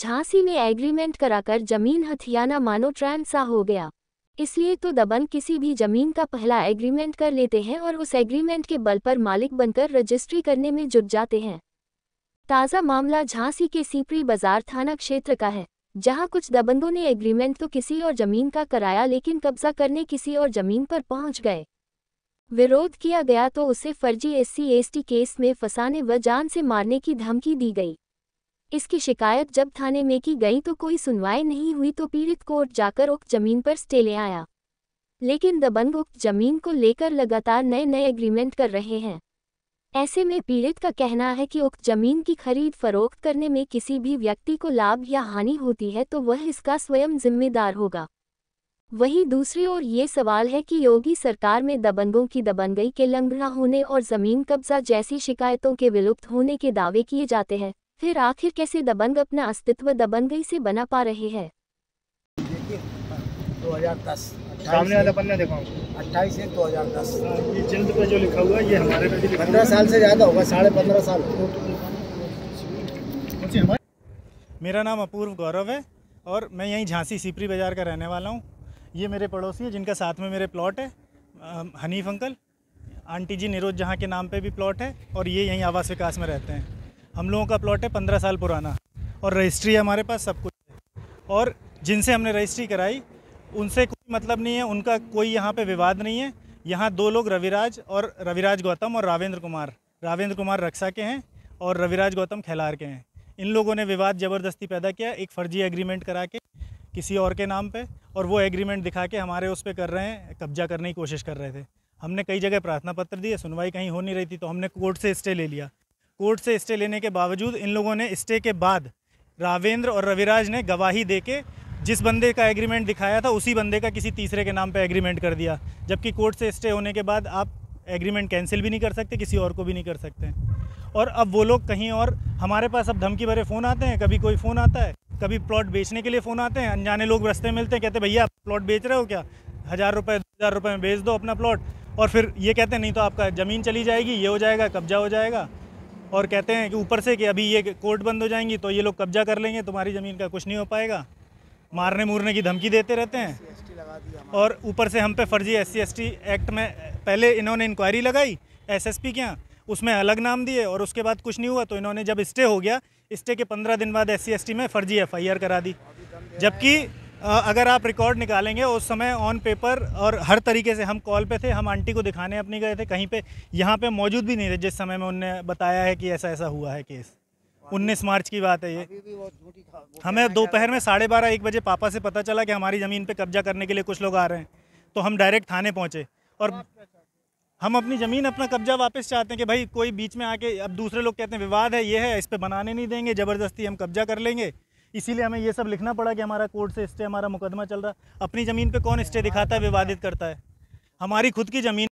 झांसी में एग्रीमेंट कराकर जमीन हथियाना मानो ट्रेंड सा हो गया। इसलिए तो दबंग किसी भी जमीन का पहला एग्रीमेंट कर लेते हैं और उस एग्रीमेंट के बल पर मालिक बनकर रजिस्ट्री करने में जुट जाते हैं। ताज़ा मामला झांसी के सीपरी बाजार थाना क्षेत्र का है, जहां कुछ दबंगों ने एग्रीमेंट तो किसी और जमीन का कराया, लेकिन कब्जा करने किसी और जमीन पर पहुंच गए। विरोध किया गया तो उसे फर्जी SC/ST केस में फंसाने व जान से मारने की धमकी दी गई। इसकी शिकायत जब थाने में की गई तो कोई सुनवाई नहीं हुई, तो पीड़ित कोर्ट जाकर उक्त जमीन पर स्टे ले आया। लेकिन दबंग उक्त जमीन को लेकर लगातार नए एग्रीमेंट कर रहे हैं। ऐसे में पीड़ित का कहना है कि उक्त जमीन की खरीद फरोख्त करने में किसी भी व्यक्ति को लाभ या हानि होती है तो वह इसका स्वयं जिम्मेदार होगा। वहीं दूसरी ओर ये सवाल है कि योगी सरकार में दबंगों की दबंगई के लंघना होने और जमीन कब्जा जैसी शिकायतों के विलुप्त होने के दावे किए जाते हैं, फिर आखिर कैसे दबंग अपना अस्तित्व दबंगई से बना पा रहे हैं। 2010 सामने वाला पन्ना देखो, 28 से 2010। ये जिल्द पे जो लिखा हुआ है ये हमारे पे भी लिखा 15 साल से ज़्यादा होगा, 15.5 साल। मेरा नाम अपूर्व गौरव है और मैं यहीं झांसी सीपरी बाज़ार का रहने वाला हूँ। ये मेरे पड़ोसी हैं जिनका साथ में मेरे प्लॉट है। हनीफ अंकल, आंटी जी निरोज जहाँ के नाम पे भी प्लॉट है और ये यहीं आवास विकास में रहते हैं। हम लोगों का प्लॉट है 15 साल पुराना और रजिस्ट्री है हमारे पास, सब कुछ है। और जिनसे हमने रजिस्ट्री कराई उनसे कोई मतलब नहीं है, उनका कोई यहाँ पे विवाद नहीं है। यहाँ दो लोग रविराज गौतम और रावेंद्र कुमार रक्षा के हैं और रविराज गौतम खैलार के हैं। इन लोगों ने विवाद ज़बरदस्ती पैदा किया, एक फ़र्जी एग्रीमेंट करा के किसी और के नाम पे, और वो एग्रीमेंट दिखा के हमारे उस पे कर रहे हैं, कब्जा करने की कोशिश कर रहे थे। हमने कई जगह प्रार्थना पत्र दिए, सुनवाई कहीं हो नहीं रही थी, तो हमने कोर्ट से स्टे ले लिया। कोर्ट से स्टे लेने के बावजूद इन लोगों ने स्टे के बाद रावेंद्र और रविराज ने गवाही देके जिस बंदे का एग्रीमेंट दिखाया था उसी बंदे का किसी तीसरे के नाम पे एग्रीमेंट कर दिया, जबकि कोर्ट से स्टे होने के बाद आप एग्रीमेंट कैंसिल भी नहीं कर सकते, किसी और को भी नहीं कर सकते। और अब वो लोग कहीं और, हमारे पास अब धमकी भरे फ़ोन आते हैं, कभी कोई फ़ोन आता है, कभी प्लॉट बेचने के लिए फ़ोन आते हैं। अनजाने लोग रास्ते में मिलते हैं, कहते हैं भैया प्लॉट बेच रहे हो क्या, 1000 रुपये 2000 रुपये में बेच दो अपना प्लॉट। और फिर ये कहते हैं नहीं तो आपका ज़मीन चली जाएगी, ये हो जाएगा, कब्जा हो जाएगा। और कहते हैं कि ऊपर से कि अभी ये कोर्ट बंद हो जाएंगी तो ये लोग कब्जा कर लेंगे, तुम्हारी ज़मीन का कुछ नहीं हो पाएगा। मारने मूरने की धमकी देते रहते हैं। और ऊपर से हम पे फर्जी SC/ST एक्ट में पहले इन्होंने इंक्वायरी लगाई SSP के यहाँ, उसमें अलग नाम दिए और उसके बाद कुछ नहीं हुआ, तो इन्होंने जब स्टे हो गया, स्टे के 15 दिन बाद SC/ST में फर्जी FIR करा दी। जबकि अगर आप रिकॉर्ड निकालेंगे उस समय ऑन पेपर और हर तरीके से हम कॉल पे थे, हम आंटी को दिखाने अपनी गए थे, कहीं पे यहाँ पे मौजूद भी नहीं थे जिस समय में उनने बताया है कि ऐसा ऐसा हुआ है केस। 19 मार्च की बात है ये। हमें दोपहर में 12:30-1 बजे पापा से पता चला कि हमारी ज़मीन पे कब्जा करने के लिए कुछ लोग आ रहे हैं, तो हम डायरेक्ट थाने पहुँचे और हम अपनी ज़मीन, अपना कब्जा वापस चाहते हैं कि भाई कोई बीच में आके, अब दूसरे लोग कहते हैं विवाद है, ये है, इस पे बनाने नहीं देंगे, ज़बरदस्ती हम कब्जा कर लेंगे। इसीलिए हमें ये सब लिखना पड़ा कि हमारा कोर्ट से स्टे, हमारा मुकदमा चल रहा है। अपनी ज़मीन पे कौन स्टे दिखाता है, विवादित करता है, हमारी खुद की ज़मीन।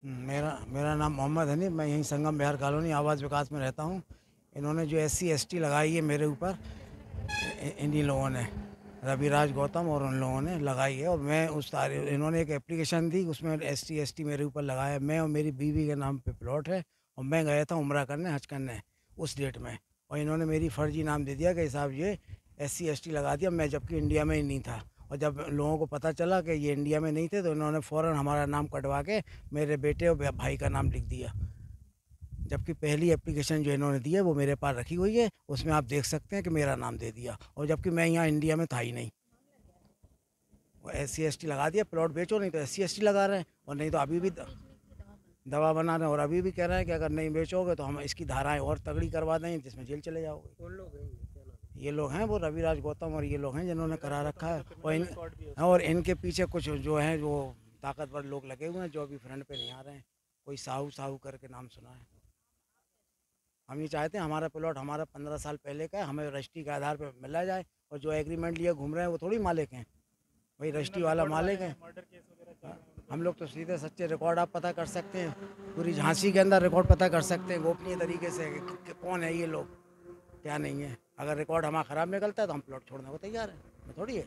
मेरा नाम मोहम्मद हनीफ, मैं यहीं संगम बिहार कॉलोनी आवास विकास में रहता हूँ। इन्होंने जो SC/ST लगाई है मेरे ऊपर, इन्हीं लोगों ने, रविराज गौतम और उन लोगों ने लगाई है। और मैं इन्होंने एक एप्लीकेशन दी, उसमें SC/ST मेरे ऊपर लगाया। मैं और मेरी बीवी के नाम पे प्लॉट है और मैं गया था उम्रा करने, हज करने उस डेट में, और इन्होंने मेरी फर्जी नाम दे दिया कि साहब ये SC/ST लगा दिया, मैं जबकि इंडिया में ही नहीं था। और जब लोगों को पता चला कि ये इंडिया में नहीं थे तो इन्होंने फ़ौरन हमारा नाम कटवा के मेरे बेटे और भाई का नाम लिख दिया। जबकि पहली एप्लीकेशन जो इन्होंने दी है वो मेरे पास रखी हुई है, उसमें आप देख सकते हैं कि मेरा नाम दे दिया, और जबकि मैं यहाँ इंडिया में था ही नहीं। वो SC/ST लगा दिया, प्लॉट बेचो नहीं तो SC/ST लगा रहे हैं, और नहीं तो अभी भी दवा बना रहे हैं, और अभी भी कह रहे हैं कि अगर नहीं बेचोगे तो हम इसकी धाराएं और तगड़ी करवा देंगे जिसमें जेल चले जाओगे। ये लोग हैं वो रविराज गौतम और ये लोग हैं जिन्होंने करा रखा है। और इनके पीछे कुछ जो हैं वो ताकतवर लोग लगे हुए हैं जो अभी फ्रंट पे नहीं आ रहे हैं। कोई साहू करके नाम सुना है। हम ये चाहते हैं हमारा प्लॉट हमारा 15 साल पहले का है, हमें रजिस्ट्री के आधार पर मिला जाए, और जो एग्रीमेंट लिए घूम रहे हैं वो थोड़ी मालिक हैं, वही रजिस्ट्री वाला मालिक है। हम लोग तो सीधे सच्चे रिकॉर्ड आप पता कर सकते हैं, पूरी झांसी के अंदर रिकॉर्ड पता कर सकते हैं गोपनीय तरीके से कि कौन है ये लोग, क्या नहीं है। अगर रिकॉर्ड हमारा ख़राब निकलता है तो हम प्लॉट छोड़ने को तैयार हैं, थोड़ी है।